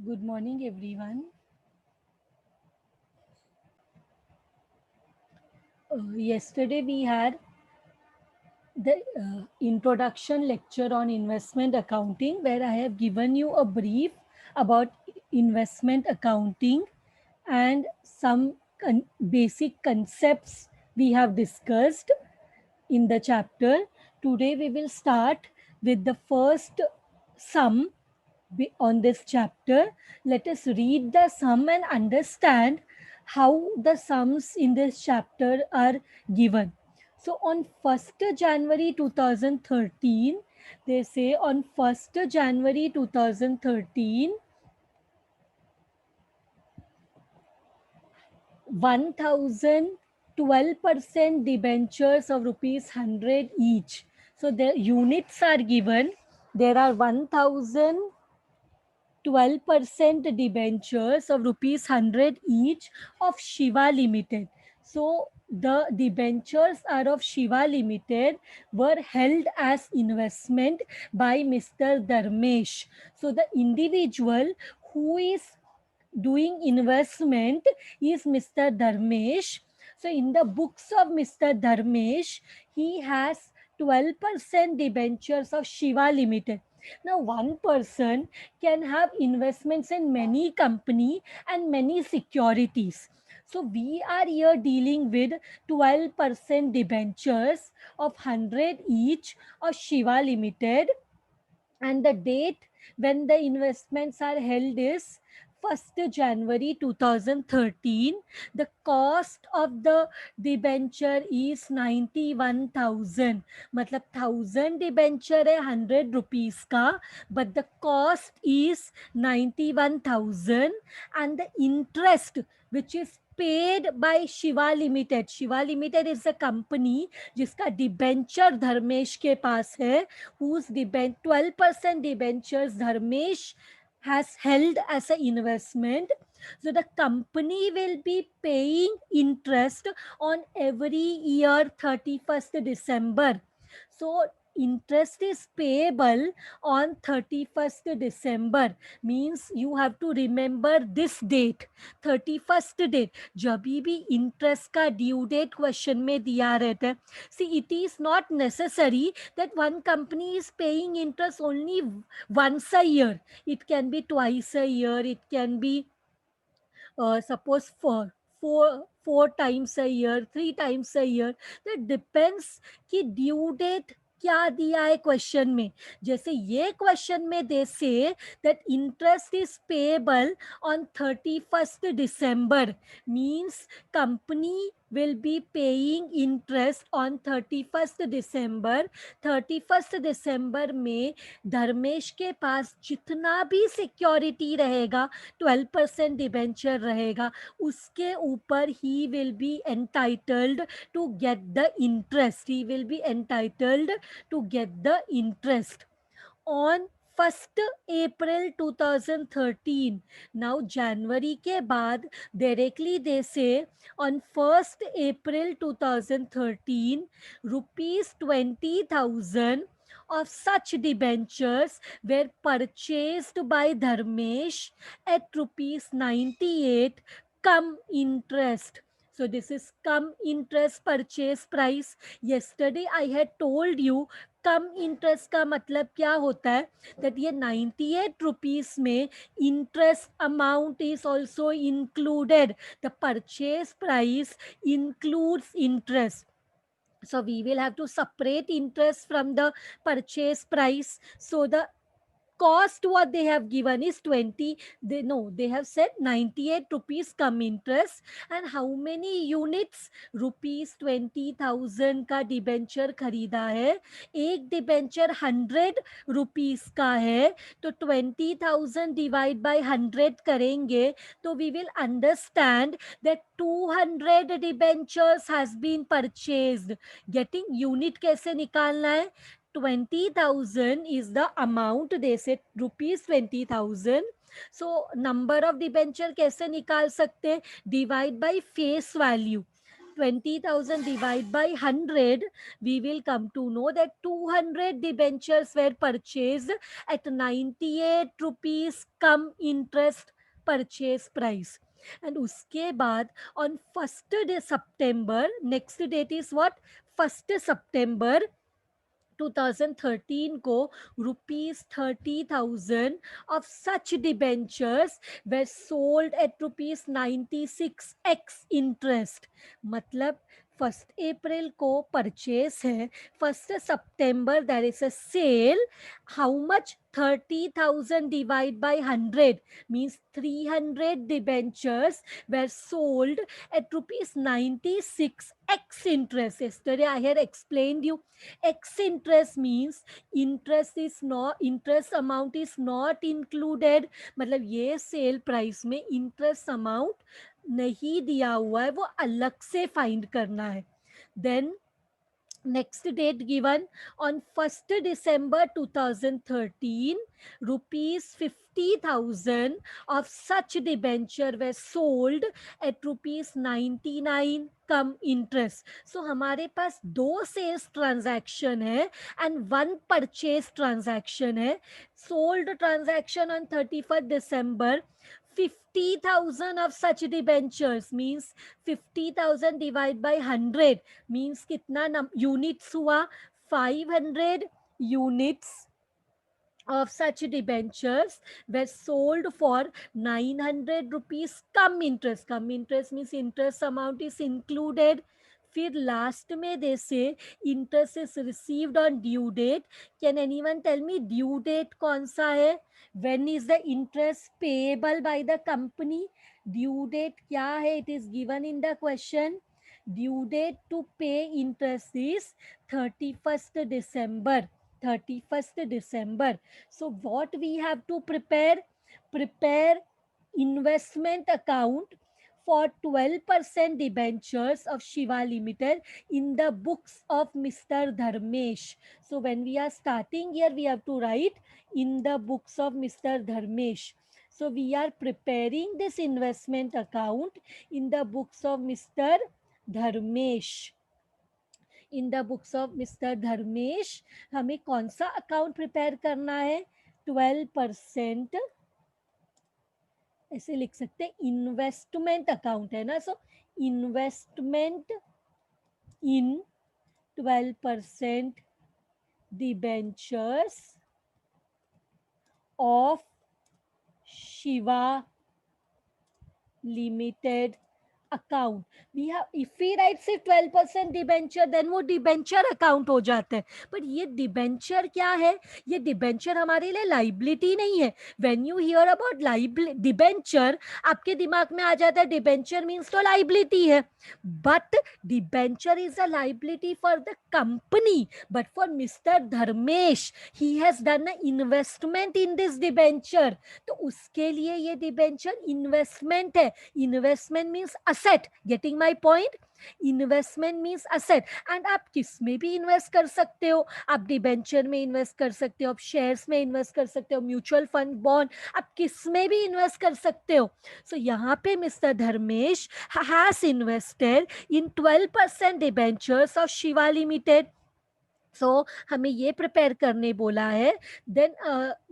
Good morning, everyone. Yesterday we had the introduction lecture on investment accounting, where I have given you a brief about investment accounting and some basic concepts we have discussed in the chapter. Today we will start with the first sum on this chapter. Let us read the sum and understand how the sums in this chapter are given. So on 1st January 2013, they say on 1st January 2013, 1012% debentures of rupees 100 each. So the units are given. There are 1012% debentures of rupees 100 each of Shiva Limited. So the debentures are of Shiva Limited were held as investment by Mr. Dharmesh. So the individual who is doing investment is Mr. Dharmesh. So in the books of Mr. Dharmesh, he has 12% debentures of Shiva Limited. Now, one person can have investments in many company and many securities. So we are here dealing with 12% debentures of 100 each of Shiva Limited, and the date when the investments are held is 1st January 2013. The cost of the debenture is 91,000. मतलब 1000 debenture है 100 rupees का, but the cost is 91,000, and the interest which is paid by Shiva Limited. Shiva Limited is a company जिसका debenture Dharmesh के पास है, whose 12% debentures Dharmesh has held as an investment. So the company will be paying interest on every year 31st December. So interest is payable on 31st December, means you have to remember this date, 31st date. जब भी interest का due date question में दिया रहता है, see, it is not necessary that one company is paying interest only once a year. It can be twice a year, it can be suppose four times a year, three times a year. That depends कि due date क्या दिया है question में. जैसे ये question में they से that interest is payable on 31st December, means company will be paying interest on 31st December. 31st December में धर्मेश के पास जितना भी सिक्योरिटी रहेगा, 12% डिबेंचर रहेगा, उसके ऊपर he will be entitled to get the interest. He will be entitled to get the interest on 1st April 2013. Now January के बाद directly they say on 1st April 2013, rupees 20,000 of such debentures were purchased by Dharmesh at rupees 98 come interest. So this is come interest purchase price. Yesterday I had told you come interest का मतलब क्या होता है, that ये 98 rupees में interest amount is also included. The purchase price includes interest. So we will have to separate interest from the purchase price. So the cost what they have given is 20, they have said 98 rupees come interest. And how many units, rupees 20,000 का debenture खरीदा है. एक debenture 100 rupees का है, तो 20,000 divide by 100 करेंगे तो we will understand that 200 debentures has been purchased. Getting unit कैसे निकालना है. 20,000 is the amount, they said rupees 20,000. So number of debenture कैसे निकाल सकते हैं, divide by face value. 20,000 divided by 100, we will come to know that 200 debentures were purchased at 98 rupees come interest purchase price. And uske baad on 1st September, next date is what? 1st September 2013 को ₹30,000 of such debentures were sold at ₹96x interest. मतलब 1st April को purchase है, 1st September there is a sale. How much? 30,000 divided by 100 means 300 debentures were sold at ₹96 x interest. Yesterday I had explained you x interest means interest amount is not included. मतलब ये sale price में interest amount नहीं दिया हुआ है, वो अलग से फाइंड करना है. Then next date given on 1st December 2013, rupees 50,000 of such debenture were sold at rupees 99 cum interest. So हमारे पास 2 सेल्स ट्रांजैक्शन है एंड 1 परचेज ट्रांजैक्शन है. Sold transaction on 31st December, 50,000 of such debentures means 50,000 divided by 100 means कितना units हुआ? 500 units of such debentures were sold for 900 rupees cum interest. Cum interest means interest amount is included. फिर last में they say interest is received on due date. Can anyone tell me due date कौन सा है? When is the interest payable by the company? Due date क्या है? It is given in the question. Due date to pay interest is 31st December. 31st December. So what we have to prepare? Prepare investment account for 12% debentures of Shiva Limited in the books of Mr. Dharmesh. So when we are starting here, we have to write in the books of Mr. Dharmesh. So we are preparing this investment account in the books of Mr. Dharmesh. In the books of Mister Dharmesh. हमें कौन सा account prepare करना है? 12%, ऐसे लिख सकते हैं, investment account है ना. So investment in 12% debentures of Shiva Limited account. We have, if we write सिर्फ 12% डिबेंचर देन वो डिबेंचर अकाउंट हो जाता है. बट ये डिबेंचर क्या है? ये डिबेंचर हमारे लिए लाइबिलिटी नहीं है. When you here about debenture, आपके दिमाग में आ जाता है डिबेंचर मींस तो लाइबिलिटी है. But debenture is a liability for the company. But for mister Dharmesh, he has done a investment in this debenture. तो उसके लिए ये डिबेंचर इन्वेस्टमेंट है. Investment means asset. Getting my point? Investment means asset. And आप किस में भी invest कर सकते हो. आप डिबेंचर में इन्वेस्ट कर सकते हो, आप शेयर्स में इन्वेस्ट कर सकते हो, म्यूचुअल फंड, बॉन्ड, आप किस में भी इन्वेस्ट कर सकते हो. सो यहाँ पे Mister Dharmesh has invested in 12% debentures of Shiva limited. So हमें ये प्रिपेयर करने बोला है. Then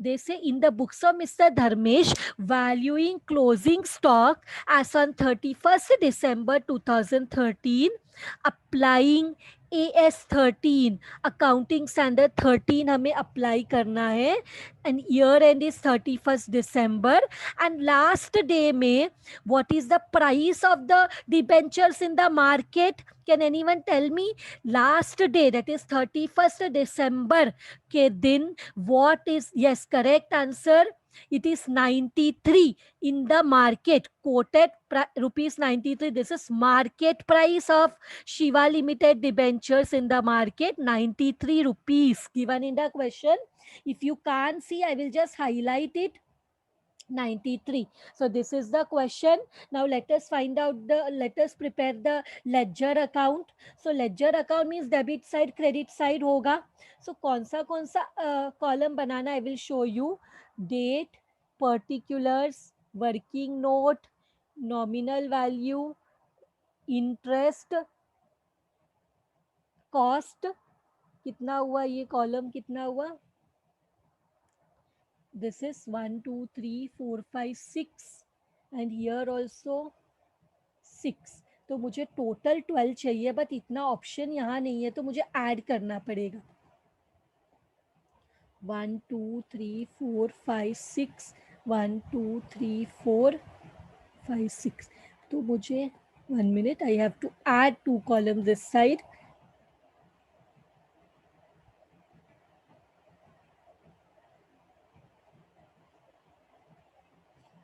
they say in the books of Mister Dharmesh, valuing closing stock as on 31st December 2013, applying AS13 accounting standard 13 हमें अप्लाई करना है. And year end is 31st December. And last day में what is the price of the debentures in the market? Can anyone tell me? Last day that is 31st December के दिन what is? Yes, correct answer. It is 93 in the market, quoted rupees 93. This is market price of Shiva Limited debentures in the market, 93 rupees given in the question. If you can't see, I will just highlight it. 93. So this is the question. Now let us find out let us prepare the ledger account. So ledger account means debit side, credit side होगा. So कौन सा column banana, I will show you. Date, particulars, working note, nominal value, interest cost कितना हुआ, ये column कितना हुआ, this is 1 2 3 4 5 6 and here also 6। तो मुझे टोटल 12 चाहिए, बट इतना ऑप्शन यहाँ नहीं है, तो मुझे ऐड करना पड़ेगा। 1 2 3 4 5 6, 1 2 3 4 5 6। तो मुझे 1 minute, I have to add 2 column this side.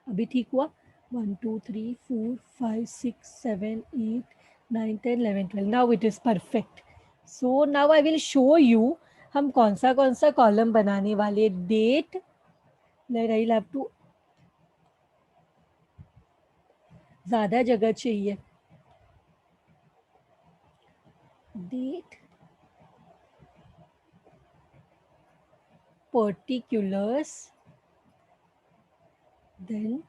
अभी ठीक हुआ। 1 2 3 4 5 6 7 8 9 10 11 12। Now it is perfect. So now I will show you हम कौन सा कॉलम बनाने वाले। Date, let I have to, ज्यादा जगह चाहिए। Date, particulars, then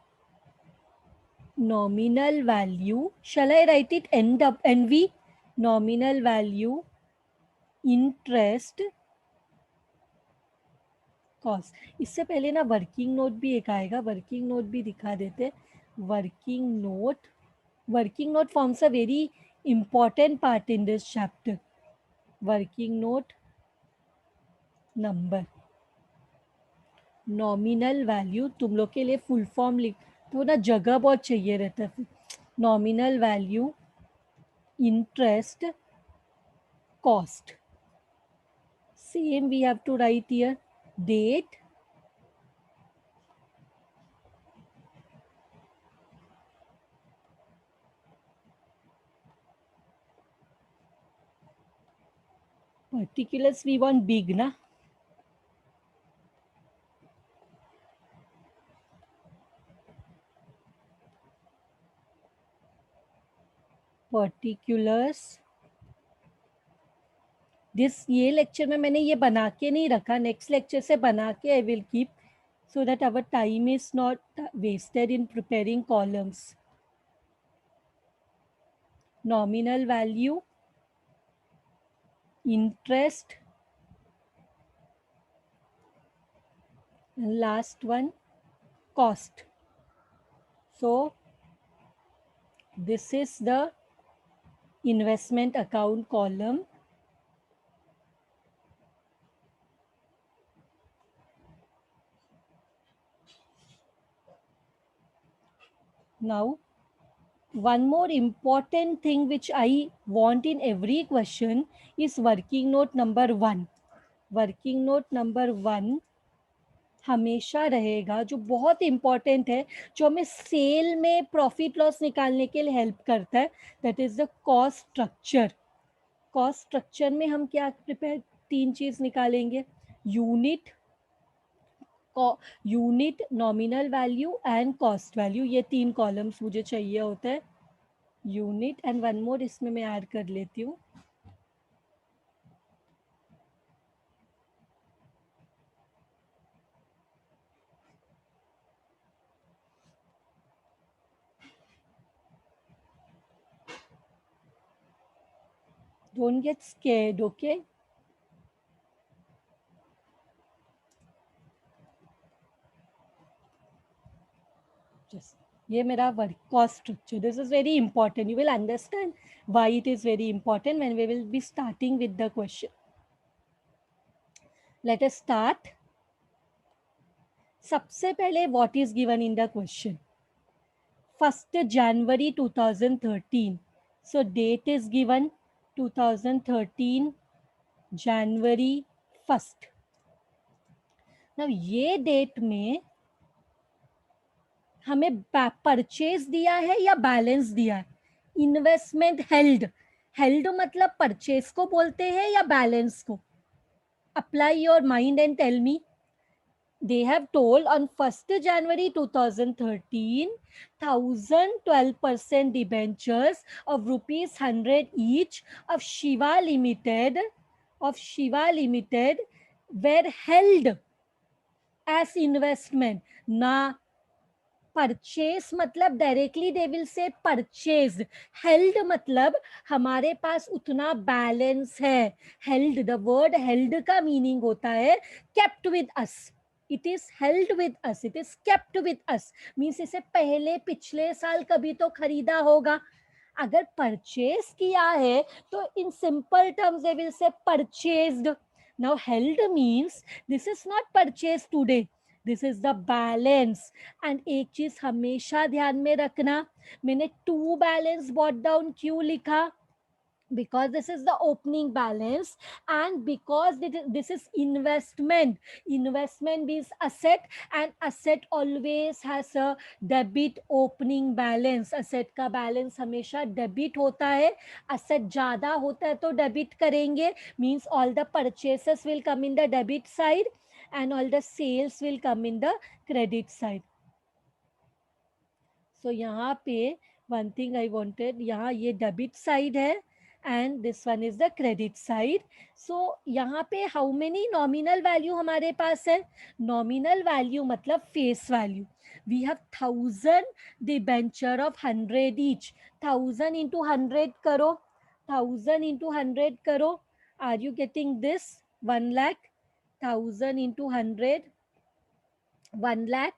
nominal value. Shall I write it NV? Nominal value, interest, cost. इससे पहले ना वर्किंग नोट भी एक आएगा, वर्किंग नोट भी दिखा देते। Working note, working note forms a very important part in this chapter. Working note number, nominal value, तुम लोग के लिए फुल फॉर्म लिख, तो ना जगह बहुत चाहिए रहता है। Nominal value, interest, cost. Same we have to write here. Date, particulars we want big ना, particulars। ये लेक्चर में मैंने ये बना के नहीं रखा, नेक्स्ट लेक्चर से बना के I will keep, so that our time is not wasted in preparing columns. Nominal value, interest, and last one, cost. So this is the investment account column. Now one more important thing which I want in every question is working note number 1. Working note number 1 हमेशा रहेगा, जो बहुत important है, जो हमें cell में profit loss निकालने के लिए हेल्प करता है, that is the cost structure. Cost structure में हम क्या प्रिपेयर, 3 चीज निकालेंगे। Unit, unit, nominal value and cost value, ये 3 कॉलम्स मुझे चाहिए होता है। यूनिट एंड वन मोर इसमें मैं ऐड कर लेती हूँ। Don't get scared, okay. ये मेरा work cost structure, this is very important, you will understand why it is very important when we will be starting with the question. Let us start. सबसे पहले what is given in the question, 1 January 2013, so date is given 2013 January 1st। now ये date में हमें purchase दिया है या balance दिया है, इन्वेस्टमेंट हेल्ड, हेल्ड मतलब परचेज को बोलते हैं या बैलेंस को। Apply your mind and tell me. they have told on 1st January 2013, 1012% debentures of rupees 100 each of Shiva Limited, were held as investment. ना परचेस मतलब directly they will say purchased. Held मतलब हमारे पास उतना balance है. Held, the word held का meaning होता है kept with us. It is held with us, it is kept with us. Means इसे पहले पिछले साल कभी तो खरीदा होगा. अगर परचेज किया है तो in simple terms they will say purchased. Now held means this is not purchase today, this is the balance. And एक चीज हमेशा ध्यान में रखना, मैंने टू बैलेंस बॉट डाउन क्यों लिखा? because this is the opening balance, and because this is investment. Investment means asset, and asset always has a debit opening balance. asset का balance हमेशा debit होता है. asset ज़्यादा होता है तो debit करेंगे, means all the purchases will come in the debit side and all the sales will come in the credit side. So यहाँ पे one thing I wanted, यहाँ ये debit side है and this one is the credit side. So यहाँ पे how many nominal value हमारे पास है? Nominal value मतलब face value. We have 1000 debenture of 100 each. 1000 into 100 करो, 1000 into 100 करो. Are you getting this? 1 lakh. 1000 into 100, 1 lakh.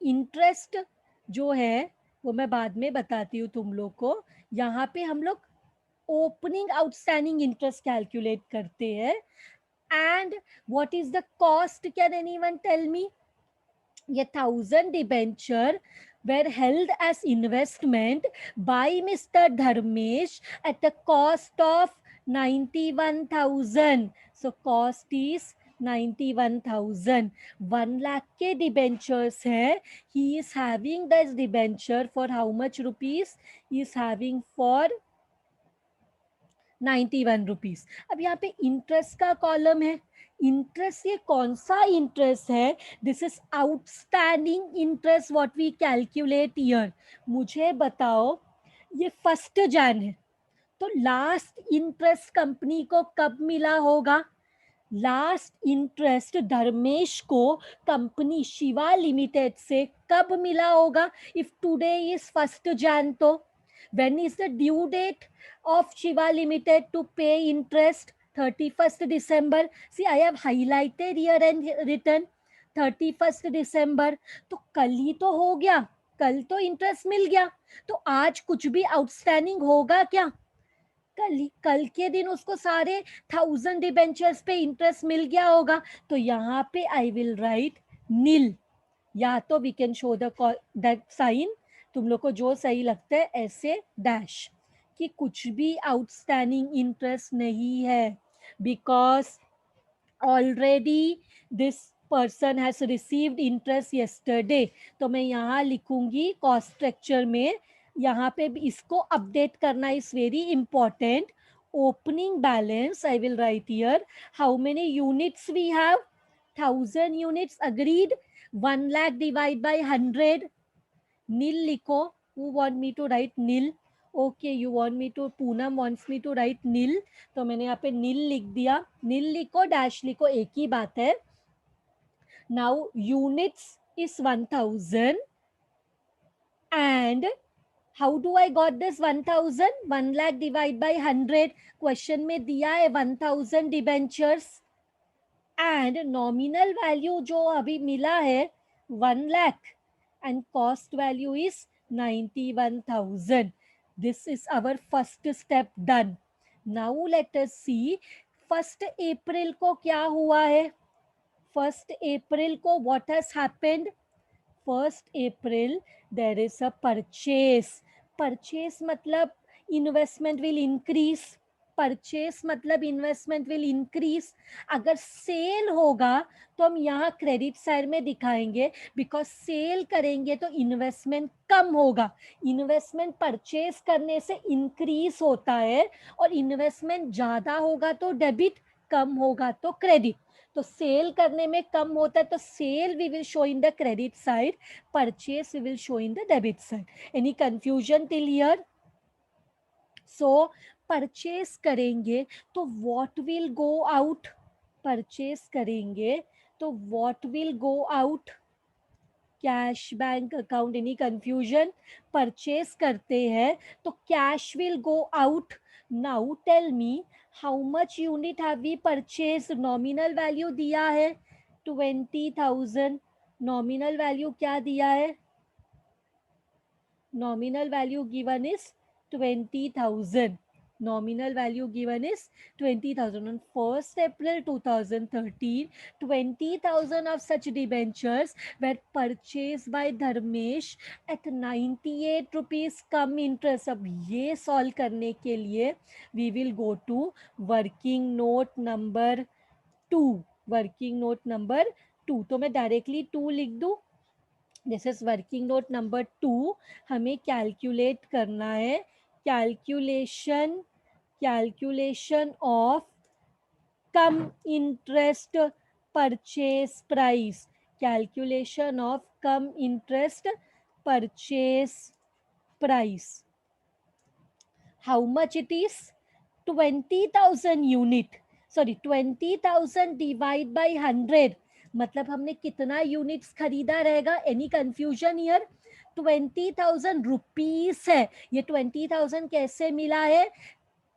Interest जो है वो मैं बाद में बताती हूँ तुम लोग को. यहाँ पे हम लोग ओपनिंग आउटस्टैंडिंग इंटरेस्ट कैलकुलेट करते हैं. And what is the cost? Can anyone tell me? ये 1000 debenture were held as investment by Mr. Dharmesh at a cost of 91,000. So cost is 91,000. 1 lakh के debentures है. He is having this debenture for how much rupees? He is having for 91 rupees. अब यहाँ पे interest का column है. Interest ये कौन सा इंटरेस्ट है? This is outstanding interest what we calculate year. मुझे बताओ, ये 1 जैन है तो लास्ट इंटरेस्ट कंपनी को कब मिला होगा? लास्ट इंटरेस्ट धर्मेश को कंपनी शिवा लिमिटेड से कब मिला होगा? इफ टुडे इज 1 जैन तो when is the due date of Shiva Limited to pay interest? 31st December. See, I have highlighted here and written 31st December. तो कल ही तो हो गया, कल तो इंटरेस्ट मिल गया. तो आज कुछ भी आउटस्टैंडिंग होगा क्या? कल के दिन उसको सारे 1000 डिबेंचर्स पे इंटरेस्ट मिल गया होगा. तो यहाँ पे आई विल राइट नील, या तो we can show that sign. तुम लोग को जो सही लगता है ऐसे डैश, कि कुछ भी आउटस्टैंडिंग इंटरेस्ट नहीं है. Because already this person has received interest yesterday. तो मैं यहाँ लिखूंगी कॉस्ट स्ट्रक्चर में, यहाँ पे भी इसको अपडेट करना is very important. Opening balance I will write here. How many units we have? 1000 units. Agreed. 1 lakh divide by 100. Nil लिखो. Who want me to write nil? Okay, you want me to, Poonam wants me to write nil. तो मैंने यहाँ पे nil लिख दिया. nil लिखो, dash लिखो, एक ही बात है. Now units is 1000 and how do I got this 1000? 1 lakh divide by 100. Question में दिया है 1000 डिबेंचर्स एंड नॉमिनल वैल्यू जो अभी मिला है 1 lakh and cost value is 91,000. This is our first step done. Now let us see 1st April को क्या हुआ है. 1st April को what has happened? 1st April there is a purchase. Purchase मतलब investment will increase. परचेस मतलब investment will increase. अगर cell होगा तो हम यहाँ क्रेडिट साइड में दिखाएंगे, बिकॉज सेल करेंगे तो इन्वेस्टमेंट कम होगा. इन्वेस्टमेंट परचेस करने से इंक्रीज होता है, और इन्वेस्टमेंट ज्यादा होगा तो डेबिट, कम होगा तो क्रेडिट. तो सेल करने में कम होता है तो sale we will show in the credit side, purchase we will show in the debit side. Any confusion till here? So purchase करेंगे तो what will go out? Purchase करेंगे तो what will go out? Cash bank account. Any confusion? Purchase करते हैं तो cash will go out. Now tell me, how much unit have we purchase? Nominal value दिया है 20,000. Nominal value क्या दिया है? nominal value given is 20,000. Nominal value given is 20,000. On 1st April 2013, 20,000 of such debentures were purchased by Dharmesh at 98 rupees cum interest. अब ये solve करने के लिए we will go to working note number 2. Working note number 2. तो मैं directly 2 लिख दूँ. This is working note number 2. हमें कैलकुलेट करना है. Calculation calculation of come interest purchase price. Calculation of come interest purchase price. How much it is? 20,000 unit. Sorry, 20,000 divide by 100. मतलब हमने कितना यूनिट्स खरीदा रहेगा? Any confusion year? 20,000 रुपीज है. ये 20,000 कैसे मिला है?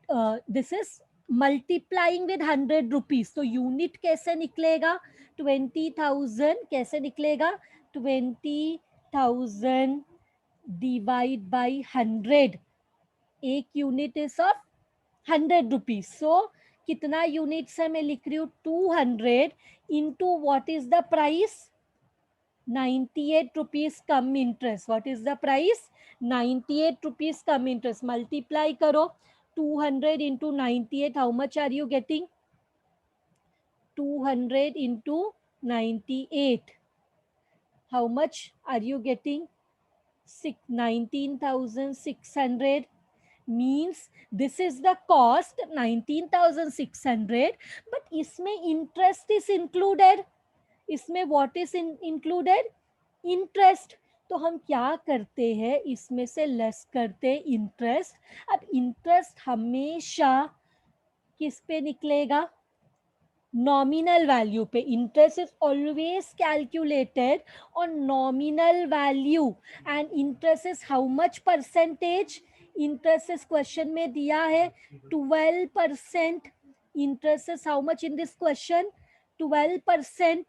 This is multiplying with 100 rupees. तो यूनिट कैसे निकलेगा? 20,000 कैसे निकलेगा? 20,000 डिवाइड बाई 100. एक यूनिट इज ऑफ 100 रुपीज. सो कितना यूनिट्स है? मैं लिख रही हूँ 200 into what is the price? 98 rupees cum interest. What is the price? 98 rupees cum interest. Multiply करो 200 into 98. How much are you getting? 200 into 98. How much are you getting? 19,600. means this is the cost 19,600, but इसमें interest is included. इसमें what is included? interest. तो हम क्या करते हैं? इसमें से लेस करते इंटरेस्ट. अब इंटरेस्ट हमेशा किस पे निकलेगा? nominal value पे. interest is always calculated on nominal value and interest is how much percentage? interest is question में दिया है 12%. interest is how much in this question? 12%.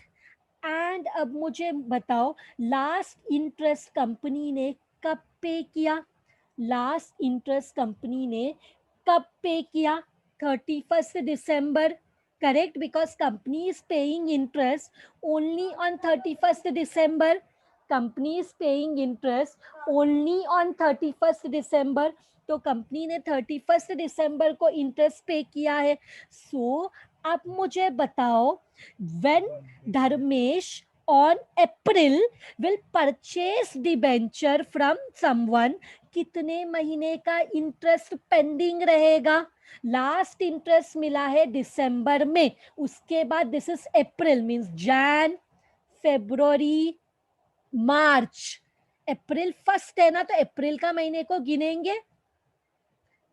And अब मुझे बताओ लास्ट इंटरेस्ट कंपनी ने कब पे किया? लास्ट इंटरेस्ट कंपनी ने कब पे किया? 31st December. Correct, because company is paying interest only on 31st December. Company is paying interest only on 31st December. तो कंपनी ने 31st December को इंटरेस्ट पे किया है. सो अब मुझे बताओ when Dharmesh on April will purchase debenture from someone, कितने महीने का इंटरेस्ट पेंडिंग रहेगा? लास्ट इंटरेस्ट मिला है दिसंबर में. उसके बाद this is April. Means Jain, February, March. April 1st है ना, तो अप्रैल का महीने को गिनेंगे.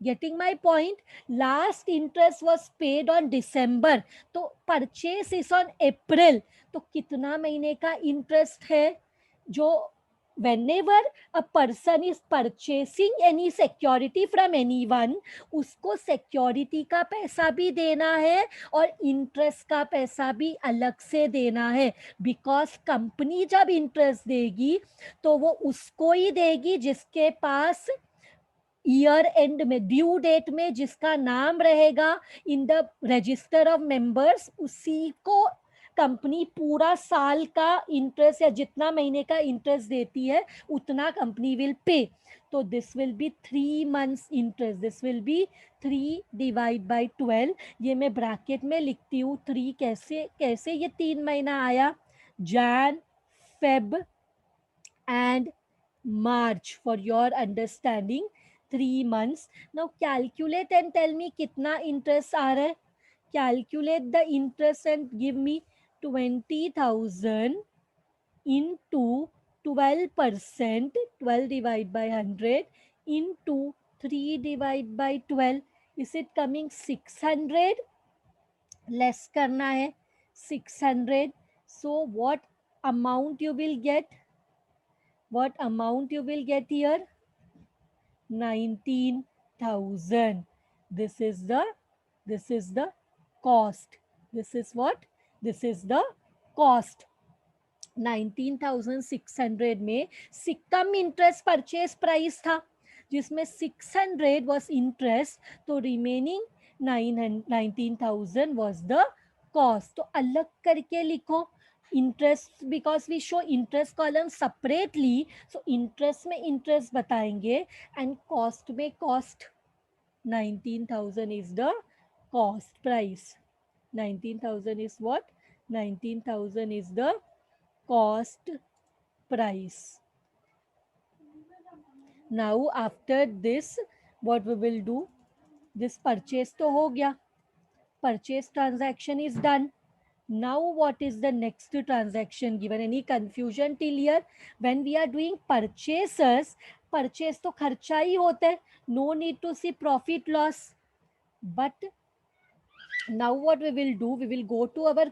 getting my point? last interest was paid on December, तो purchase is on April. तो कितना महीने का इंटरेस्ट है? जो whenever a person is purchasing any security from anyone, उसको security का पैसा भी देना है और interest का पैसा भी अलग से देना है. because कंपनी जब इंटरेस्ट देगी तो वो उसको ही देगी जिसके पास ईयर एंड में, ड्यू डेट में जिसका नाम रहेगा in the register of members, उसी को कंपनी पूरा साल का इंटरेस्ट या जितना महीने का इंटरेस्ट देती है उतना कंपनी विल पे. तो this will be 3 months interest. This will be 3 divide by 12. ये मैं ब्रैकेट में लिखती हूँ 3. कैसे कैसे ये 3 महीना आया? Jain, Feb and March. For your understanding 3 months. Now calculate and tell me कितना इंटरेस्ट आ रहा है. Calculate the interest and give me 20,000 into 12%. 12 divided by 100 into 3 divided by 12. Is it coming 600? Less करना है 600. So what amount you will get? What amount you will get here? 19,000. This is the cost. This is what? This is the cost. 19,600 में कम interest purchase price था, जिसमें 600 was interest, तो remaining 19,000 was the cost. तो अलग करके लिखो interest, because we show interest column separately, so interest में interest बताएंगे एंड कॉस्ट में cost. 19,000 is the cost price. 19,000 is what? 19,000 is the cost price. Now after this, what we will do? This purchase तो हो गया. Purchase transaction is done. Now what is the next transaction given? Any confusion till here? When we are doing purchases, purchase तो खर्चा ही होता है. No need to see profit loss. But now what we will do? We will go to our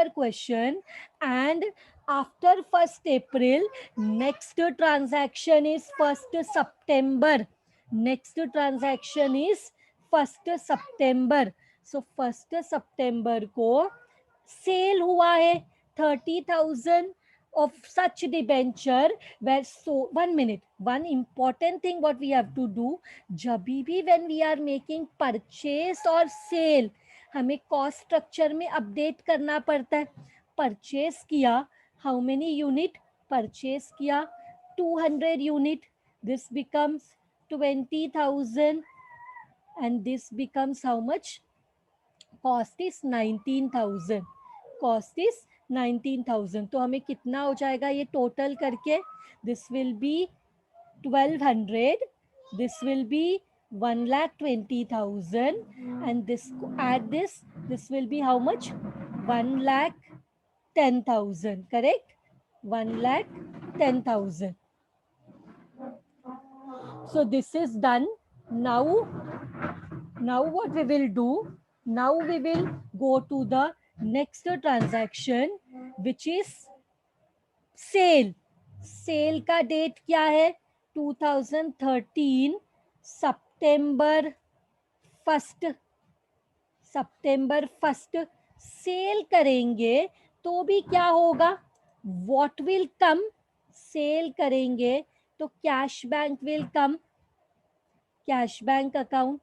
question. And after 1st April, next transaction is 1st September. Next transaction is 1st September. So 1st September को cell हुआ है 30,000 of such debenture where. So 1 minute, one important thing what we have to do, जब भी when we are making purchase और sale, हमें cost structure में update करना पड़ता है. Purchase किया, how many unit? Purchase किया 200 unit, this becomes 20,000 and this becomes how much? Cost is 19,000. Cost is 19,000. तो हमें कितना हो जाएगा ये टोटल करके? This will be 1,200. This will be 1,20,000. And this, add this will be how much? 1,10,000. Correct? 1,10,000. So this is done. Now what we will do? Now we will go to the next transaction, which is sale. Sale का date क्या है? 2013 September 1st. September 1st cell करेंगे तो भी क्या होगा? What will come? Sale करेंगे तो cash bank will come, cash bank account.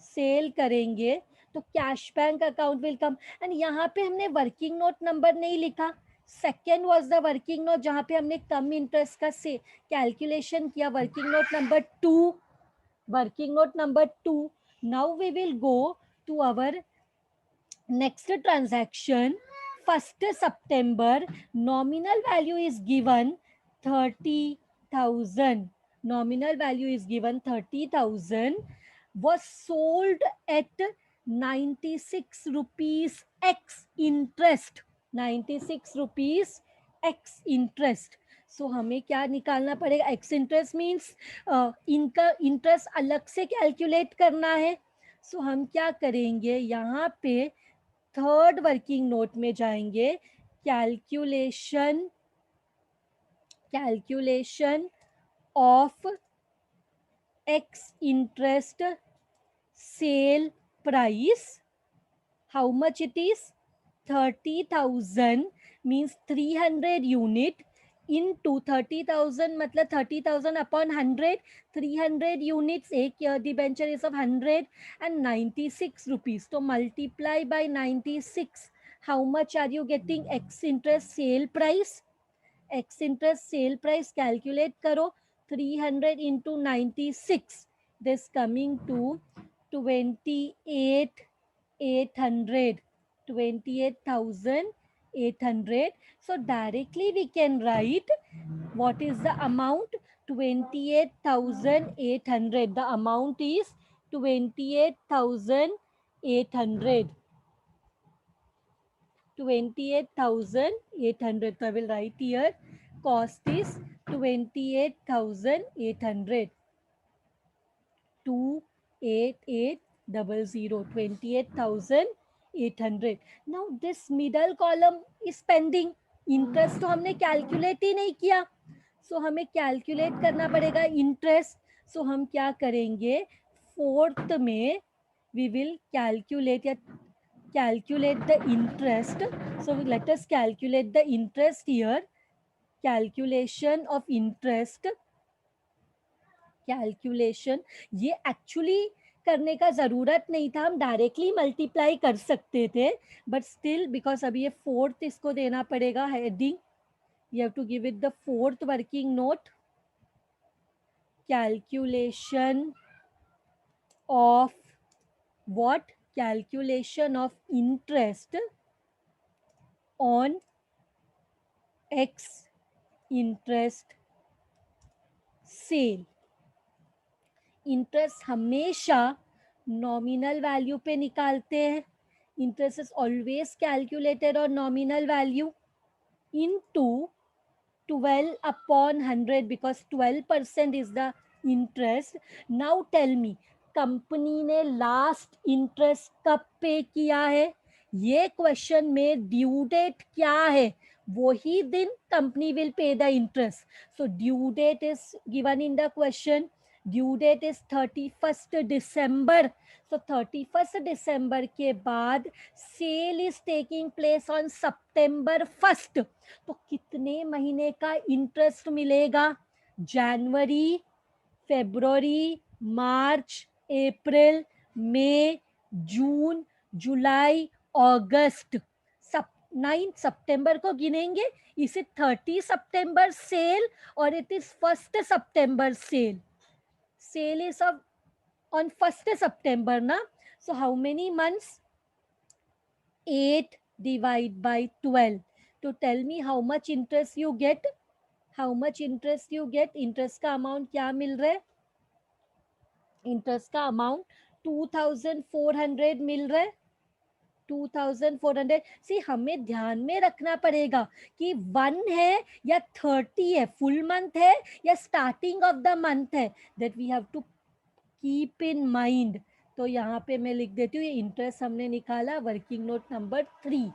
Sale करेंगे तो cash bank account will come. And यहाँ पे हमने वर्किंग नोट नंबर नहीं लिखा. Second was the working note, जहाँ पे हमने कम इंटरेस्ट का से कैलकुलेशन किया. Working note number 2. Working note number 2. Now we will go to our next transaction. 1st September, nominal value is given 30,000. Nominal value is given 30,000. Was sold at 96 rupees x interest. 96 rupees x interest. सो हमें क्या निकालना पड़ेगा? X interest means इनका interest अलग से calculate करना है. सो हम क्या करेंगे? यहाँ पे थर्ड वर्किंग नोट में जाएंगे. Calculation of x interest sale price. How much it is? 30,000 means 300 unit into 30,000 मतलब 30,000 upon 100. 300 units, एक debenture is of 100 and 96 rupees. तो multiply by 96. How much are you getting? X interest sale price. X interest sale price calculate करो. 300 into 96. This coming to 28,800. 28,800. So directly we can write what is the amount? 28,800. The amount is 28,800. 28,800. So I will write here cost is 28,800. 28800. 28,800. 800. Now this middle column is pending. Interest तो हमने calculate ही नहीं किया, सो हमें calculate करना पड़ेगा interest. सो हम क्या करेंगे, फोर्थ में वी विल कैलकुलेट या calculate the interest. So let us calculate the interest here. Calculation of interest. Calculation, ये एक्चुअली करने का ज़रूरत नहीं था, हम डायरेक्टली मल्टीप्लाई कर सकते थे, बट स्टिल बिकॉज अभी ये फोर्थ इसको देना पड़ेगा heading. You have to give it the fourth working note. Calculation of what? Calculation of interest on X interest sale. Interest हमेशा नॉमिनल वैल्यू पे निकालते हैं. Interest is always calculated on nominal value into 12 upon 100 because 12% is the interest. Now tell me, company ने last interest कब पे किया है? ये क्वेश्चन में ड्यू डेट क्या है, वही दिन company will pay the interest. So due date is given in the question. Due date is 31st December. So 31st December के बाद sale is taking place on September 1st. तो कितने महीने का इंटरेस्ट मिलेगा? जनवरी, फेब्रुवरी, मार्च, अप्रैल, मई, जून, जुलाई, अगस्त. 9 सितंबर को गिनेंगे. इस 30 सितंबर सेल और it is 1 September sale. Sale is on 1 September na. So how many months? 8 divided by 12. To tell me how much interest you get. How much interest you get? Interest का amount क्या मिल रहा है? Interest का amount 2400 मिल रहा है. 2400. सी हमें ध्यान में रखना पड़ेगा कि 1 है या 30 है, फुल मंथ है या स्टार्टिंग ऑफ द मंथ है, that we have to keep in mind. तो यहाँ पे मैं लिख देती हूँ, ये इंटरेस्ट हमने निकाला वर्किंग नोट नंबर 3.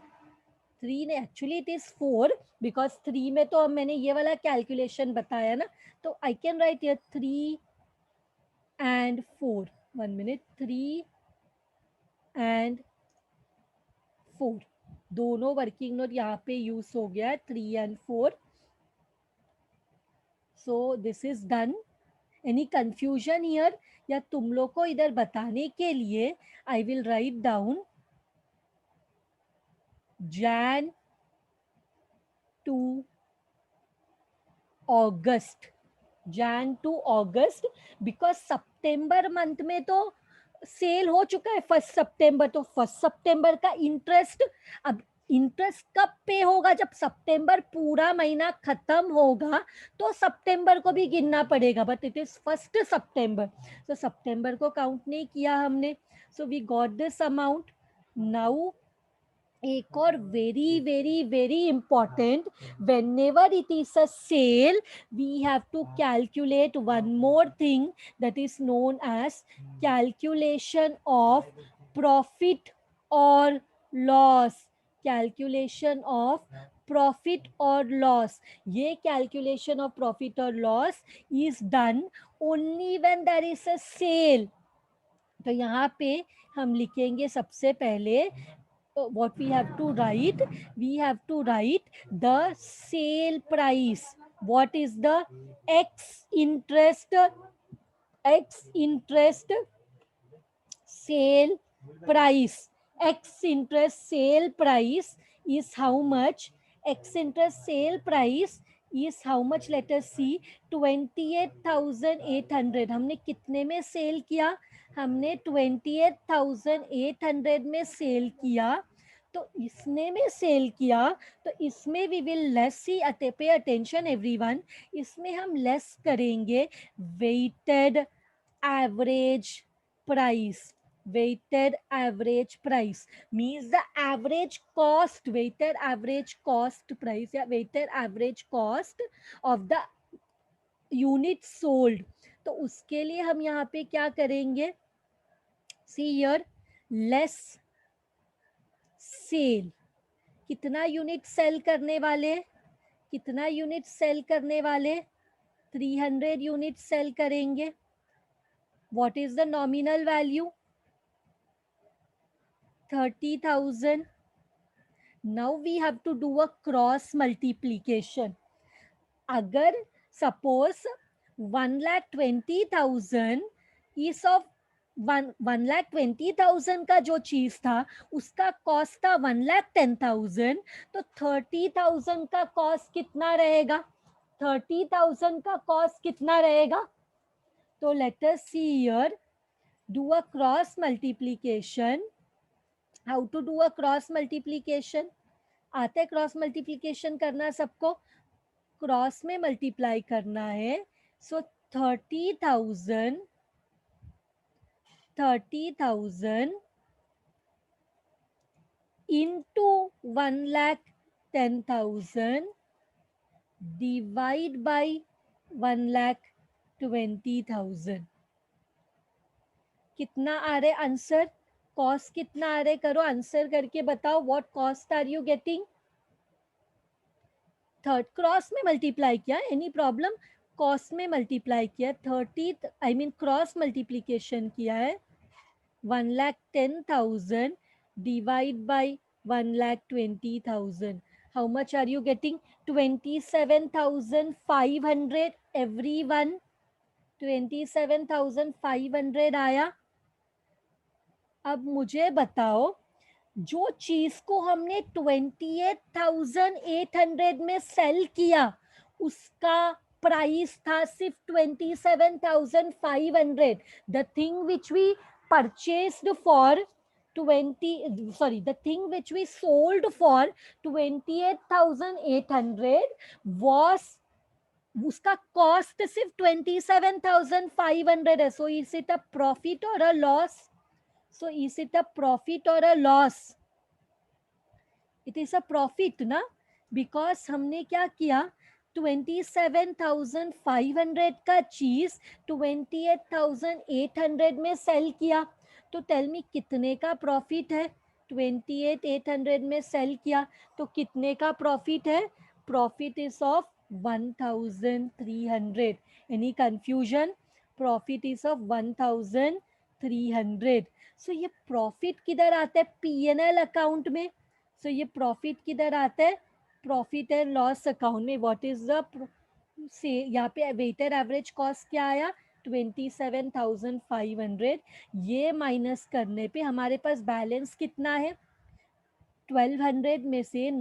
3 ने एक्चुअली इट इज 4 बिकॉज 3 में तो मैंने ये वाला कैलकुलेशन बताया ना. तो I can write here 3 and 4. 1 minute. 3 and 4 दोनों वर्किंग नोट यहाँ पे यूज हो गया है, 3 and 4. So this is done. Any confusion here? या तुम लोग को इधर बताने के लिए आई will write down Jan to August. Jan to August because September month में तो सेल हो चुका है 1 सितंबर. तो 1 सितंबर का इंटरेस्ट, अब इंटरेस्ट कब पे होगा? जब सितंबर पूरा महीना खत्म होगा तो सितंबर को भी गिनना पड़ेगा, बट इट इज 1 सितंबर. तो सितंबर को काउंट नहीं किया हमने. So we got this amount. Now एक और very very very important, whenever it is a sale we have to calculate one more thing, that is known as calculation of profit or loss. Calculation of profit or loss. ये calculation of profit or loss is done only when there is a sale. तो यहाँ पे हम लिखेंगे सबसे पहले what we have to write. We have to write the sale price. What is the x interest sale price? X interest sale price is how much? X interest sale price is how much? Let us see. 28,800. हमने कितने में cell किया? हमने 28,800 में cell किया. तो इसने में सेल किया, तो इसमें we will less C. Pay attention everyone. इसमें हम लेस करेंगे weighted average price. weighted average price means the average cost, weighted average cost price या weighted average cost of the unit sold. तो उसके लिए हम यहाँ पे क्या करेंगे? see here, less सेल, कितना यूनिट सेल करने वाले, कितना यूनिट सेल करने वाले, 300 यूनिट सेल करेंगे. What is the nominal value, 30,000. Now we have to do a cross multiplication. अगर सपोज 1,20,000 इस ऑफ 1,20,000 का जो चीज था उसका कॉस्ट था 1,10,000, तो 30,000 का कॉस्ट कितना रहेगा, 30,000 का कॉस्ट कितना रहेगा. तो let us see here, do a cross multiplication. How to do a cross multiplication, आता है क्रॉस मल्टीप्लीकेशन करना सबको, क्रॉस में मल्टीप्लाई करना है. सो 30,000 into 1,10,000 divide by 1,20,000. कितना आ रहे आंसर, कॉस्ट कितना आ रहे, करो आंसर करके बताओ. What cost are you getting, third cross में मल्टीप्लाई किया, एनी प्रॉब्लम, कॉस्ट में मल्टीप्लाई किया, 30 आई मीन क्रॉस मल्टीप्लीकेशन किया है. 1,10,000 divide by 1,20,000. How much are you getting? 27,500 everyone. 27,500 आया. अब मुझे बताओ, जो चीज को हमने 28,800 में सेल किया उसका प्राइस था सिर्फ 27,500. The thing which we purchased for 20, the thing which we sold for 28,800 was, उसका कॉस्ट सिर्फ 27,500 है. So is it a profit or a loss, so is it a profit or a loss? It is a profit ना, because हमने क्या किया, 27,500 का चीज 28,800 में सेल किया. तो टेल मी कितने का प्रॉफिट है, 28,800 में सेल किया तो कितने का प्रॉफिट है, profit is of 1,300. Any confusion, profit is of 1,300. सो ये प्रॉफिट किधर आता है, पीएनएल अकाउंट में. सो ये प्रॉफिट किधर आता है, प्रॉफिट एंड लॉस अकाउंट में. व्हाट इज द से, यहाँ पे वेटेड एवरेज कॉस्ट क्या आया, 27,500. ये माइनस करने पे हमारे पास बैलेंस कितना है, 1,200 में से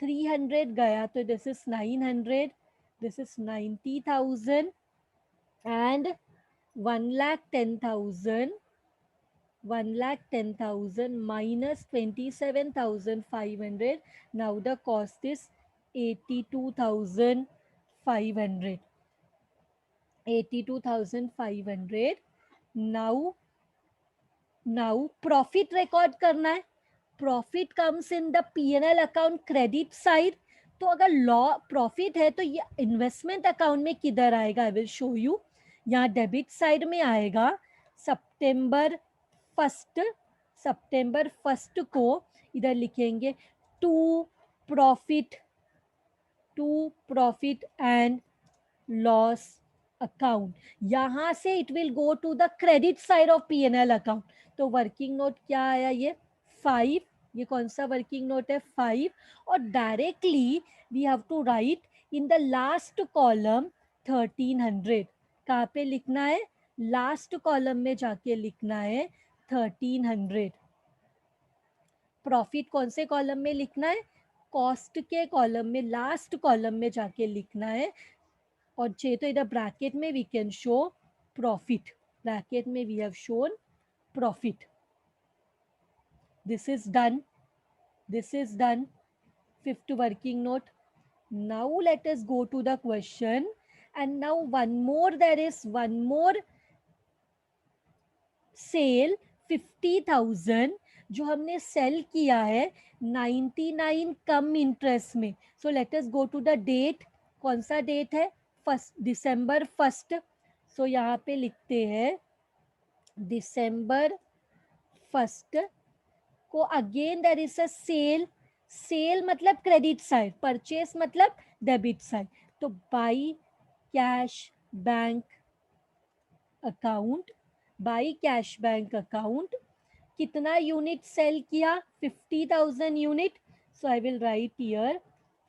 300 गया तो this is 900, this is 90,000 and 1,10,000. 1,10,000 minus 27,500. Now the cost is 82,500. 82,500. Now profit record करना है. Profit comes in the P&L account credit side. तो अगर लॉ प्रॉफिट है तो ये इन्वेस्टमेंट अकाउंट में किधर आएगा, आई विल शो यू. यहाँ डेबिट साइड में आएगा. सितंबर फर्स्ट को इधर लिखेंगे to profit and loss account. यहां से it will go to the credit side of PNL account. तो वर्किंग नोट क्या आया, ये 5. ये कौन सा वर्किंग नोट है, 5. और directly we have to write in the last column 1,300. कहाँ पे लिखना है, लास्ट कॉलम में जाके लिखना है 1,300. प्रॉफिट कौन से कॉलम में लिखना है, कॉस्ट के कॉलम में, लास्ट कॉलम में जाके लिखना है. और चाहिए तो इधर ब्रैकेट में we can show profit, bracket में we have shown profit. This is done. Fifth working note. Now let us go to the question. And now there is one more sale 50,000 जो हमने सेल किया है 99 cum interest में. So let us go to the date. कौन सा date है, December 1st. सो यहाँ पे लिखते हैं December 1st. को again there is a sale, sale मतलब क्रेडिट साइड, परचेस मतलब डेबिट साइड. तो by cash bank account, by cash bank account, कितना यूनिट सेल किया, 50,000 unit. So I will write here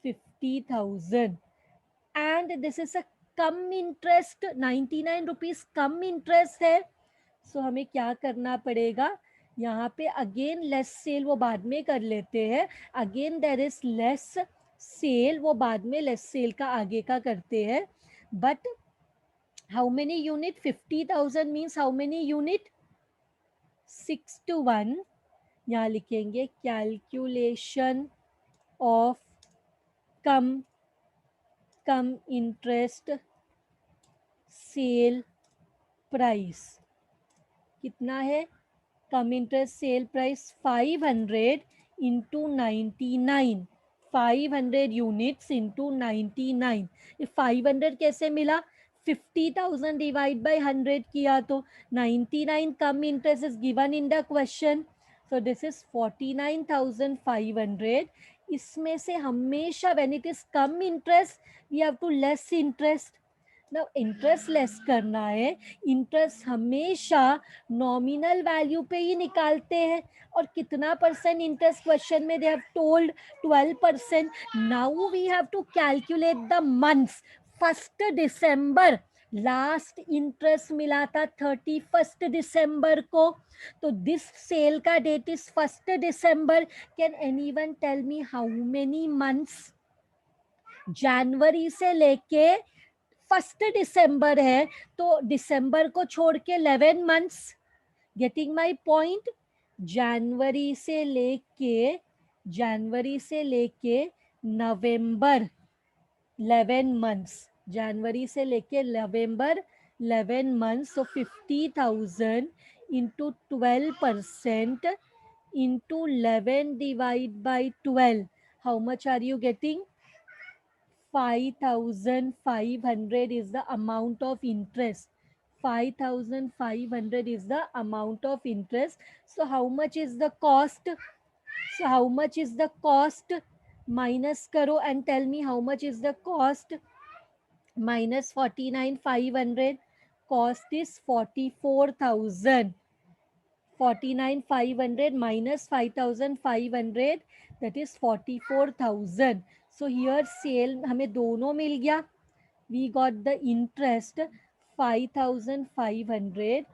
50,000. And this is a cum interest, 99 rupees cum interest है. सो हमें क्या करना पड़ेगा, यहाँ पे अगेन लेस सेल, वो बाद में कर लेते हैं. Again there is less sale, वो बाद में लेस सेल का आगे का करते हैं. But how many unit, 50,000 means how many unit, 6 to 1. यहाँ लिखेंगे calculation of cum cum interest sale price. कितना है cum interest sale price, 500 into 99, 500 units into 99. ये 500 कैसे मिला, 50,000 डिवाइड बाई 100 किया तो 99 cum interest is given in the question. So this is 49,500. इसमें से हमेशा when it is cum interest we have to less interest. ना इंटरेस्ट लेस करना है, इंटरेस्ट हमेशा नॉमिनल वैल्यू पे ही निकालते हैं. और कितना परसेंट इंटरेस्ट क्वेश्चन में they have told, 12%. Now we have to calculate the months. 1 दिसंबर लास्ट इंटरेस्ट मिला था 31 दिसंबर को. तो दिस सेल का डेट इज 1 दिसंबर. Can anyone tell me how many months, जनवरी से लेके 1 दिसंबर है तो दिसंबर को छोड़ के 11 मंथ्स. Getting my point. जनवरी से लेके नवंबर 11 मंथ्स, जनवरी से लेके नवंबर 11 months. So 50,000 into 12% into 11 divide by 12. How much are you getting, 5,500 is the amount of interest. 5,500 is the amount of interest. So how much is the cost? So how much is the cost? Minus karo and tell me how much is the cost. Minus 49,500. Cost is 44,000. 49,500 minus 5,500, that is 44,000. So here sale हमें दोनों मिल गया. We got the interest 5,500,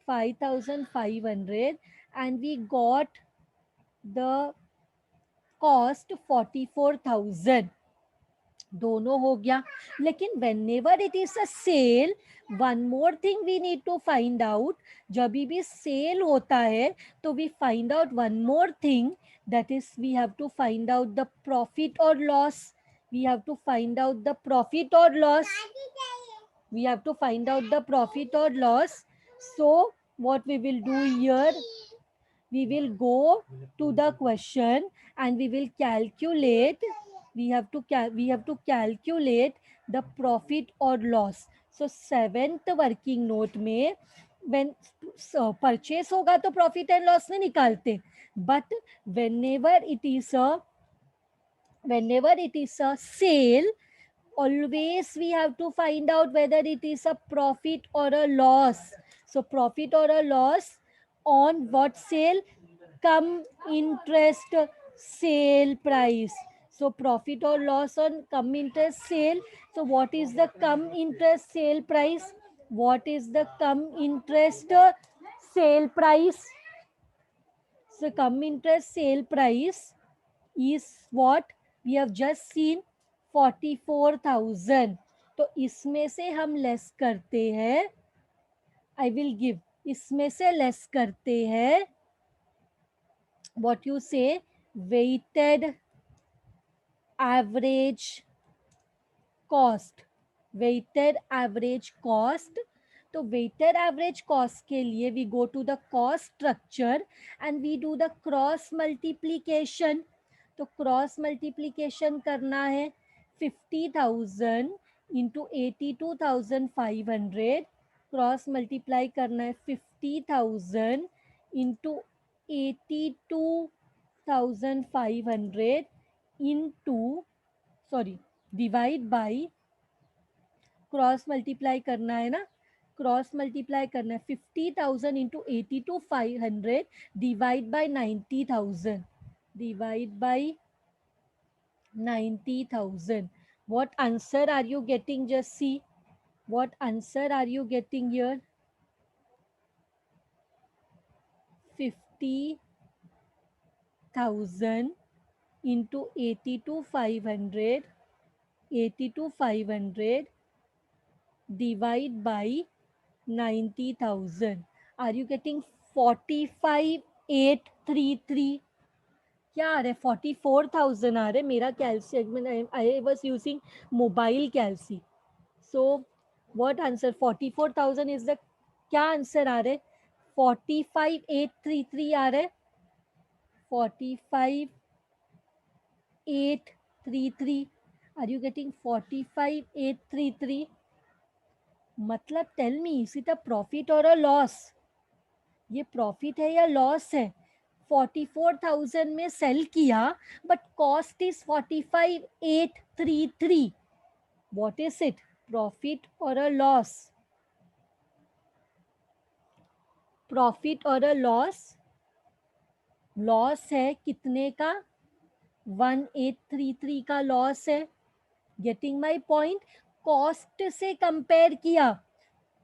5,500, and we got the cost 44,000. दोनों हो गया. लेकिन whenever it is a sale, one more thing we need to find out. जब भी cell होता है तो we find out one more thing, that is we have to find out the profit or loss. We have to find out the profit or loss. We have to find out the profit or loss. So what we will do here, we will go to the question and we will calculate. We have to calculate the profit or loss. So 7th working note में when purchase होगा तो profit and loss नहीं निकालते. But whenever it is a sale, always we have to find out whether it is a profit or a loss. So profit or a loss on what sale, come interest sale price. So profit or loss on come interest sale. So what is the come interest sale price, what is the come interest sale price? So come interest sale price is what we have just seen, 44,000. तो इसमें से हम less करते हैं, I will give, इसमें से less करते हैं what you say, weighted average cost. weighted average cost. तो weighted average cost के लिए we go to the cost structure and we do the cross multiplication. तो क्रॉस मल्टीप्लीकेशन करना है, 50,000 इंटू 82,500. क्रॉस मल्टीप्लाई करना है 50,000 into 82,500 50,500 into, sorry, divide by, cross multiply करना है ना, क्रॉस मल्टीप्लाई करना है, 50,000 into 82,500 divide by 90,000, divide by 90,000. What answer are you getting? Just see. What answer are you getting here? 50,000 into 82,500, 82,500 divide by 90,000. Are you getting 45,833? क्या आ रहा है? 44,000 आ रहा है मेरा calci. I was using mobile calci. So what answer? 44,000 is the, क्या answer आ रहा है? 45,833 आ रहा है. 45,833. Are you getting 45,833? मतलब tell me, is it a profit or a loss? ये प्रॉफिट है या लॉस है? 44,000 में सेल किया, but cost is 45,833. What is it? Profit or a loss? Profit or a loss? Loss है कितने का? 1833 का लॉस है. Getting my point? कॉस्ट से कंपेयर किया,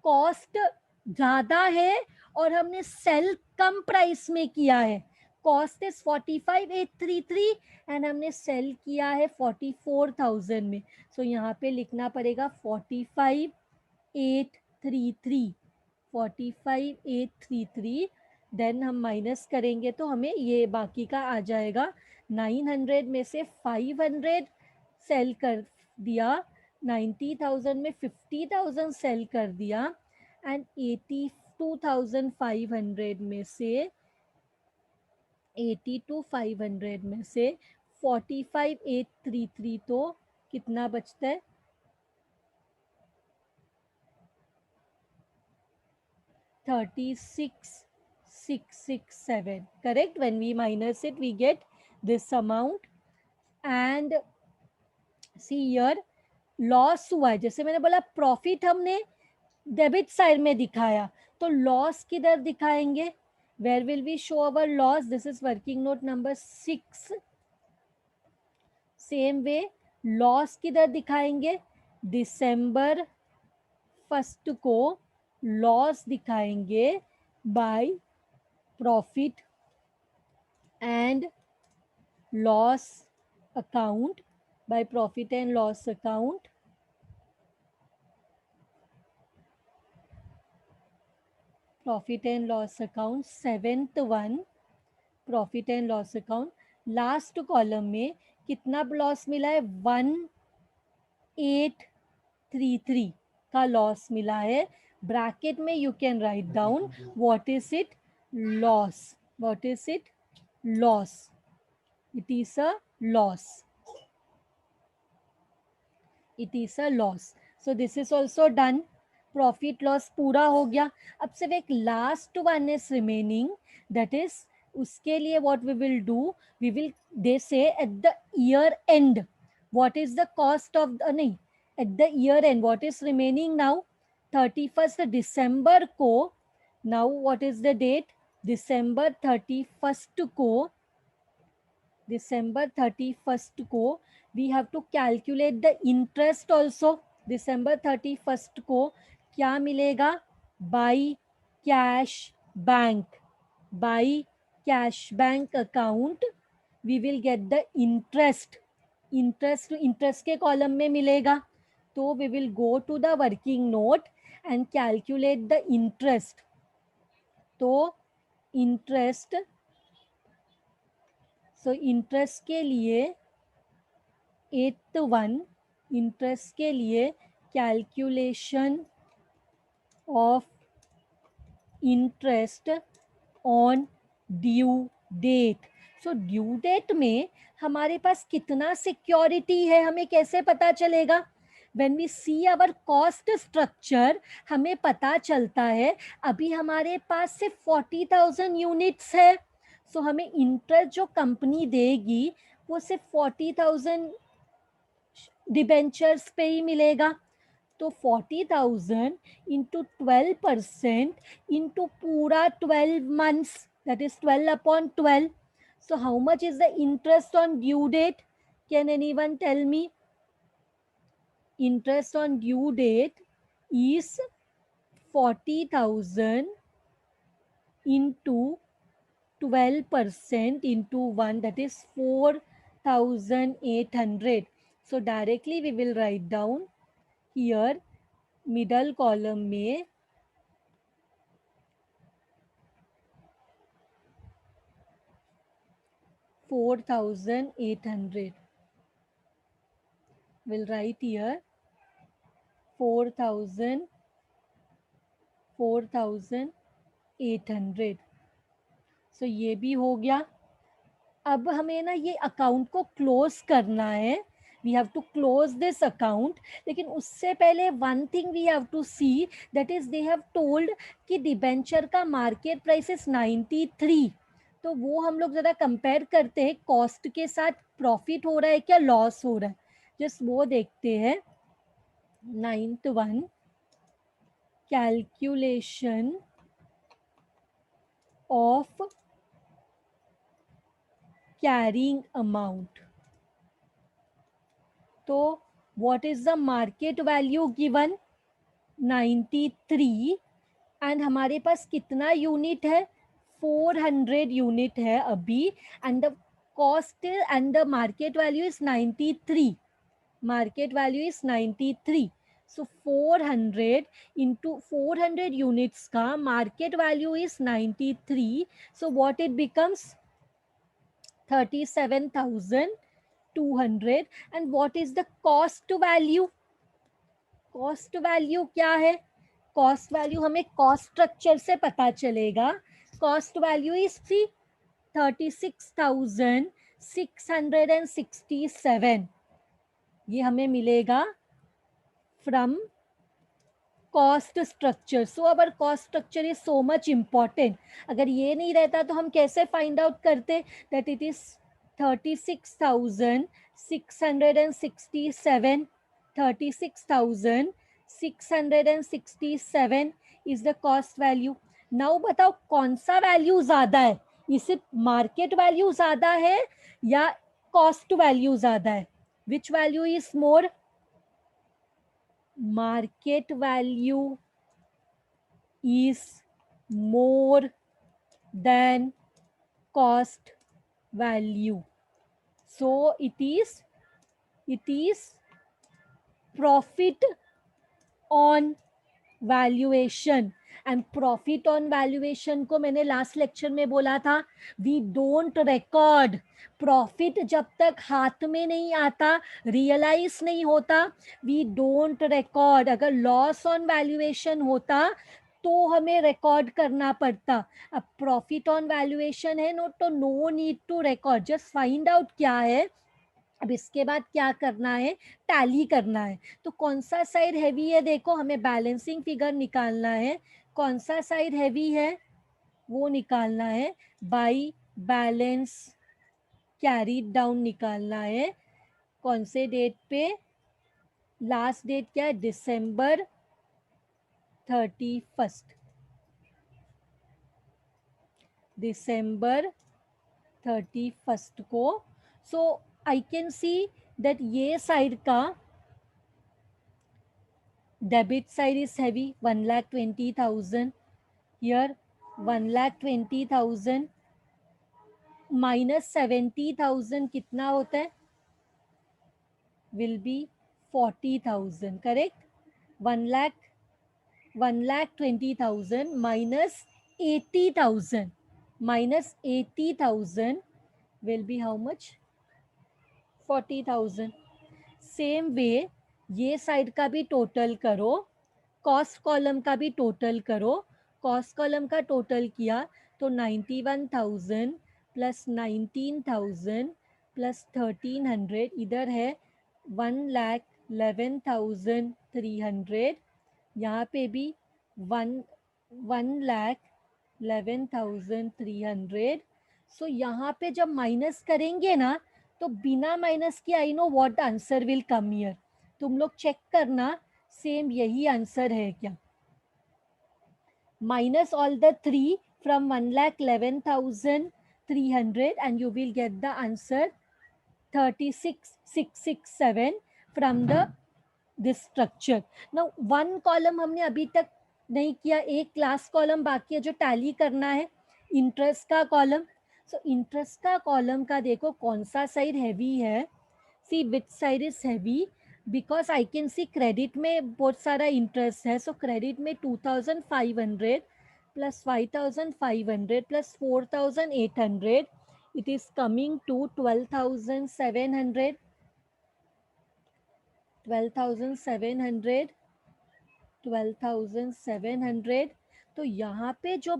कॉस्ट ज्यादा है और हमने सेल कम प्राइस में किया है. कॉस्ट इज 45,833 एंड हमने सेल किया है 44,000 में. सो यहाँ पे लिखना पड़ेगा 45,833, 45,833. देन हम माइनस करेंगे तो हमें ये बाकी का आ जाएगा. 900 में से 500 सेल कर दिया, 90,000 में 50,000 सेल कर दिया, एंड 82,500 में से 45,833 तो कितना बचता है? 36,667. Correct? When we minus it, we get this amount. And see here, loss हुआ है. जैसे मैंने बोला प्रॉफिट हमने डेबिट साइड में दिखाया, तो लॉस किधर दिखाएंगे? Where will we show our loss? This is working note number 6. Same way loss किधर दिखाएंगे? दिसंबर 1 को लॉस दिखाएंगे by profit and loss account, by profit and loss account. Profit and loss account 7th one, profit and loss account. Last column में कितना loss मिला है? 1833 का लॉस मिला है. ब्रैकेट में you can write down what is it? Loss. What is it? Loss. It is a loss. It is a loss. So this is also done. Profit loss पूरा हो गया. अब सिर्फ एक last one is remaining, that is, उसके लिए what we will do, we will, they say at the year end what is the cost of, नहीं, at the year end what is remaining now? 31st दिसंबर को, now what is the date? दिसंबर 31st को, दिसंबर 31st को we have to calculate the interest also. दिसंबर 31st को क्या मिलेगा? By cash bank, by cash bank account we will get the interest. Interest के कॉलम में मिलेगा, तो we will go to the working note and calculate the interest. तो interest, so interest के लिए 8th वन, इंटरेस्ट के लिए calculation of interest on due date. So due date में हमारे पास कितना सिक्योरिटी है हमें कैसे पता चलेगा? When we see our cost structure हमें पता चलता है अभी हमारे पास सिर्फ 40,000 यूनिट्स है, सो हमें इंटरेस्ट जो कंपनी देगी वो सिर्फ 40,000 डिबेंचर्स पे ही मिलेगा. तो 40,000 इंटू 12% इंटू पूरा 12 months, that is 12/12. So how much is the interest on due date? Can anyone tell me? Interest on due date is 40,000 into 12% into 1, that is 4,800. So directly we will write down here middle column में 4,800. We'll write here 4,800. So ये भी हो गया. अब हमें ना ये account को क्लोज करना है. We have to close this account. लेकिन उससे पहले one thing we have to see, that is they have told कि डिबेंचर का मार्केट प्राइस इज 93. तो वो हम लोग ज़रा कंपेयर करते हैं कॉस्ट के साथ. प्रॉफिट हो रहा है क्या लॉस हो रहा है, जस्ट वो देखते हैं. 9th one, calculation of carrying amount. तो what is the market value given? 93. And हमारे पास कितना यूनिट है? 400 यूनिट है अभी. And the cost and the market value is 93. Market value is 93. So 400 into 400 units का market value is 93. So what it becomes? 37,200. And what is the cost value? Cost value क्या है? Cost value हमें cost structure से पता चलेगा. Cost value is 36,667. ये हमें मिलेगा from cost structure. So our cost structure is so much important. अगर ये नहीं रहता तो हम कैसे फाइंड आउट करते that it is 36,667. 36,667 is the cost value. Now बताओ कौन सा वैल्यू ज्यादा है? इसे मार्केट वैल्यू ज्यादा है या कॉस्ट वैल्यू ज्यादा है? Which value is more? market value is more than cost value. So it is profit on valuation. And profit on valuation को मैंने लास्ट लेक्चर में बोला था, वी डोंट रिकॉर्ड. प्रॉफिट जब तक हाथ में नहीं आता, रियलाइज नहीं होता, वी डोंट रिकॉर्ड. अगर लॉस ऑन वैल्यूएशन होता तो हमें रिकॉर्ड करना पड़ता. अब प्रॉफिट ऑन वैल्यूएशन है नो, तो no need to record. Just find out क्या है. अब इसके बाद क्या करना है? टैली करना है. तो कौन सा साइड हैवी है? देखो हमें बैलेंसिंग फिगर निकालना है. कौन सा साइड हैवी है वो निकालना है. बाई बैलेंस कैरीड डाउन निकालना है. कौन से डेट पे? लास्ट डेट क्या है? December 31. December 31 को. सो आई कैन सी दैट ये साइड का debit side is heavy, 1,20,000. Here 1,20,000 minus 70,000 कितना होता है? Will be 40,000. Correct? 1,20,000 minus 80,000. Minus 80,000 will be how much? 40,000. Same way ये साइड का भी टोटल करो, कॉस्ट कॉलम का भी टोटल करो. कॉस्ट कॉलम का टोटल किया तो 91,000 प्लस 19,000 प्लस 1,300. इधर है 1,11,300. यहाँ पे भी 1,11,300. सो यहाँ पे जब माइनस करेंगे ना, तो बिना माइनस के I know what answer will come here. तुम लोग चेक करना सेम यही आंसर है क्या. Minus all the 3 from 1,11,300 and you will get the answer 36,667 from the this structure. Now one column हमने अभी तक नहीं किया, एक लास्ट कॉलम बाकी है जो टैली करना है, इंटरेस्ट का कॉलम. सो इंटरेस्ट का कॉलम का देखो कौन सा साइड हैवी है. See which side is heavy, because I can see credit में बहुत सारा इंटरेस्ट है. सो क्रेडिट में 2,500 plus 5,500 plus 4,800, it is coming to 12,700. 12,700, 12,700. तो यहाँ पे जो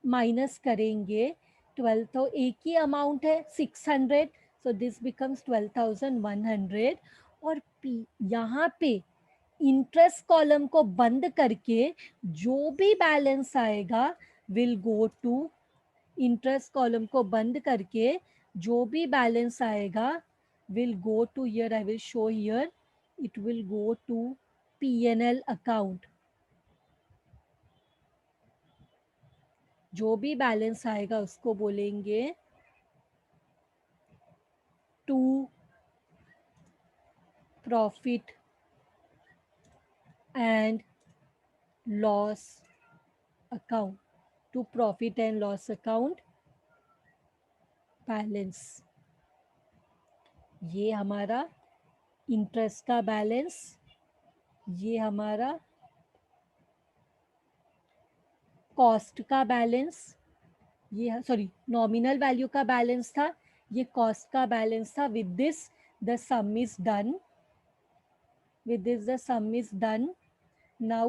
माइनस करेंगे 12, तो एक ही अमाउंट है 600, सो दिस बिकम्स 12,100. और यहाँ पे इंटरेस्ट कॉलम को बंद करके जो भी बैलेंस आएगा will go to, interest column को बंद करके जो भी बैलेंस आएगा will go to, here I will show here, it will go to P&L account. जो भी बैलेंस आएगा उसको बोलेंगे to profit and loss account, to profit and loss account balance. ये हमारा इंटरेस्ट का बैलेंस, ये हमारा कॉस्ट का बैलेंस, ये सॉरी नॉमिनल वैल्यू का बैलेंस था, ये कॉस्ट का बैलेंस था. With this the some is done, with this the sum is done. Now